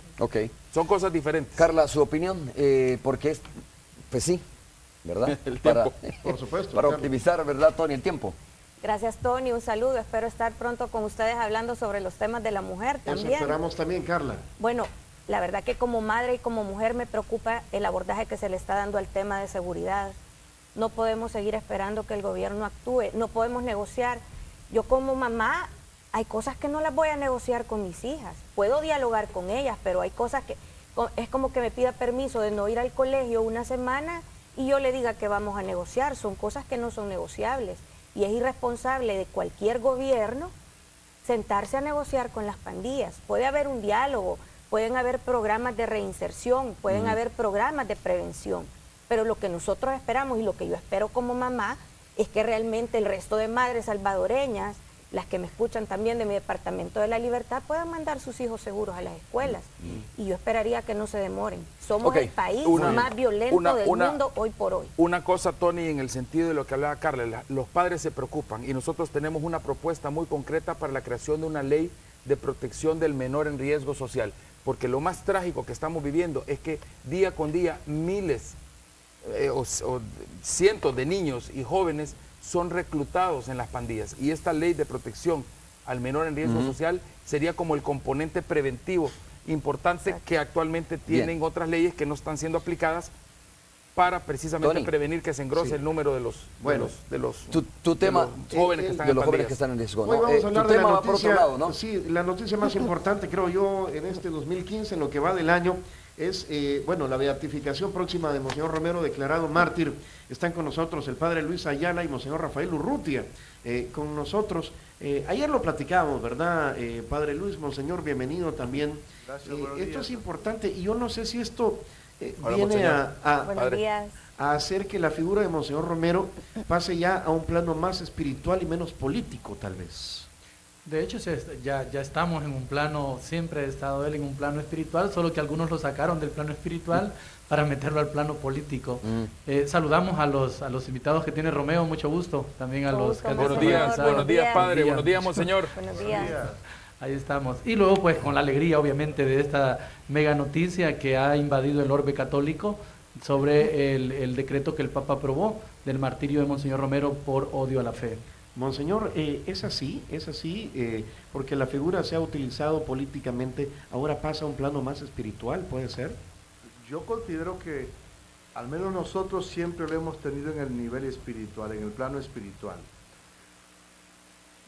Son cosas diferentes. Carla, su opinión, porque es, pues sí, ¿verdad? El tiempo. Por supuesto. Para optimizar, ¿verdad, Tony, el tiempo? Gracias, Tony, un saludo. Espero estar pronto con ustedes hablando sobre los temas de la mujer también. Eso esperamos también, Carla. Bueno, la verdad que como madre y como mujer me preocupa el abordaje que se le está dando al tema de seguridad. No podemos seguir esperando que el gobierno actúe, no podemos negociar. Yo como mamá, hay cosas que no las voy a negociar con mis hijas. Puedo dialogar con ellas, pero hay cosas que es como que me pida permiso de no ir al colegio una semana y yo le diga que vamos a negociar. Son cosas que no son negociables. Y es irresponsable de cualquier gobierno sentarse a negociar con las pandillas. Puede haber un diálogo, pueden haber programas de reinserción, pueden haber programas de prevención, pero lo que nosotros esperamos y lo que yo espero como mamá es que realmente el resto de madres salvadoreñas, las que me escuchan también de mi departamento de la Libertad, puedan mandar sus hijos seguros a las escuelas. Y yo esperaría que no se demoren. Somos el país más violento del mundo hoy por hoy. Una cosa, Tony, en el sentido de lo que hablaba Carla, los padres se preocupan y nosotros tenemos una propuesta muy concreta para la creación de una ley de protección del menor en riesgo social. Porque lo más trágico que estamos viviendo es que día con día miles o cientos de niños y jóvenes son reclutados en las pandillas, y esta ley de protección al menor en riesgo social sería como el componente preventivo importante que actualmente tienen otras leyes que no están siendo aplicadas para precisamente prevenir que se engrose el número de los jóvenes que están en pandillas. En riesgo, ¿no? Hoy vamos a hablar de la noticia, por otro lado, ¿no? Sí, la noticia más importante, creo yo, en este 2015, en lo que va del año, es, la beatificación próxima de Monseñor Romero, declarado mártir. Están con nosotros el padre Luis Ayala y Monseñor Rafael Urrutia, con nosotros. Ayer lo platicábamos, ¿verdad, padre Luis? Monseñor, bienvenido también. Gracias, esto es importante, y yo no sé si esto viene a hacer que la figura de Monseñor Romero pase ya a un plano más espiritual y menos político, tal vez. De hecho, ya estamos en un plano, siempre ha estado él en un plano espiritual, solo que algunos lo sacaron del plano espiritual para meterlo al plano político. Saludamos a los invitados que tiene Romeo, mucho gusto. También a los que buenos días, padre, buenos días, monseñor. Buenos días. Ahí estamos. Y luego, pues, con la alegría, obviamente, de esta mega noticia que ha invadido el orbe católico sobre el decreto que el Papa aprobó del martirio de Monseñor Romero por odio a la fe. Monseñor, es así, porque la figura se ha utilizado políticamente, ahora pasa a un plano más espiritual, ¿puede ser? Yo considero que al menos nosotros siempre lo hemos tenido en el nivel espiritual, en el plano espiritual.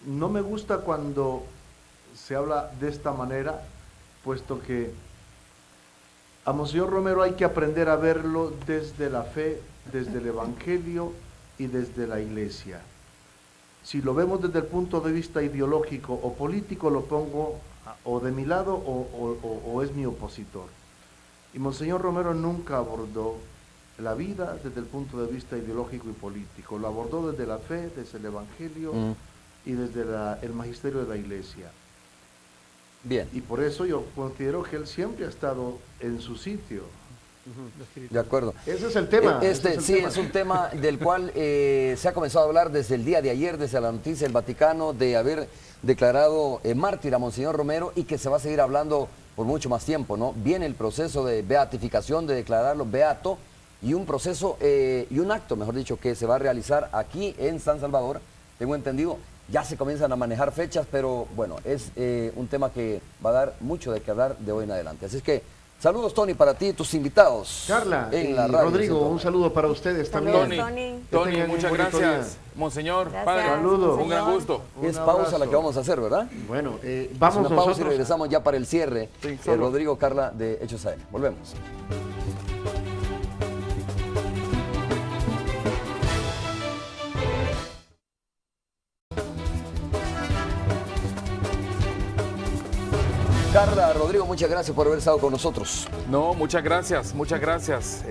No me gusta cuando se habla de esta manera, puesto que a Monseñor Romero hay que aprender a verlo desde la fe, desde el Evangelio y desde la Iglesia. Si lo vemos desde el punto de vista ideológico o político, lo pongo o de mi lado o es mi opositor. Y Monseñor Romero nunca abordó la vida desde el punto de vista ideológico y político. Lo abordó desde la fe, desde el Evangelio y desde el magisterio de la Iglesia. Bien. Y por eso yo considero que él siempre ha estado en su sitio. De acuerdo. Ese es el tema. Es un tema del cual se ha comenzado a hablar desde el día de ayer, desde la noticia del Vaticano, de haber declarado mártir a Monseñor Romero, y que se va a seguir hablando por mucho más tiempo, ¿no? Viene el proceso de beatificación, de declararlo beato, y un proceso y un acto, mejor dicho, que se va a realizar aquí en San Salvador, tengo entendido. Ya se comienzan a manejar fechas, pero bueno, es un tema que va a dar mucho de qué hablar de hoy en adelante. Así es que saludos, Tony, para ti y tus invitados. Carla en y la radio, Rodrigo, un saludo para ustedes también. Tony, muchas gracias. Monseñor, padre, saludos. Un gran gusto. Es pausa la que vamos a hacer, ¿verdad? Bueno, vamos una pausa nosotros. y regresamos ya para el cierre. Sí, Rodrigo, Carla, de Hechos AM. Volvemos. Carla, Rodrigo, muchas gracias por haber estado con nosotros. No, muchas gracias, muchas gracias.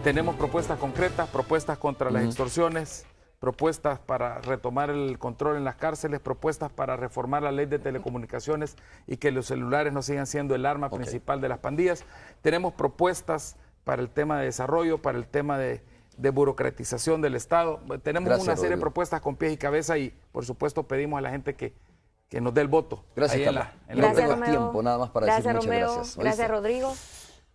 Tenemos propuestas concretas, propuestas contra las extorsiones, propuestas para retomar el control en las cárceles, propuestas para reformar la ley de telecomunicaciones y que los celulares no sigan siendo el arma principal de las pandillas. Tenemos propuestas para el tema de desarrollo, para el tema de burocratización del Estado. Tenemos una serie de propuestas con pies y cabeza, y por supuesto pedimos a la gente que nos dé el voto. Gracias, Carla. Gracias, tengo Romeo. tiempo nada más para decir muchas Romeo. gracias. Gracias, Rodrigo.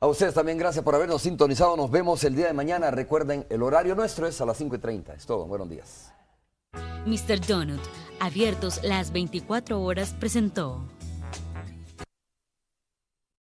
A ustedes también gracias por habernos sintonizado. Nos vemos el día de mañana. Recuerden, el horario nuestro es a las 5:30. Es todo. Buenos días. Mr. Donut, abiertos las 24 horas, presentó.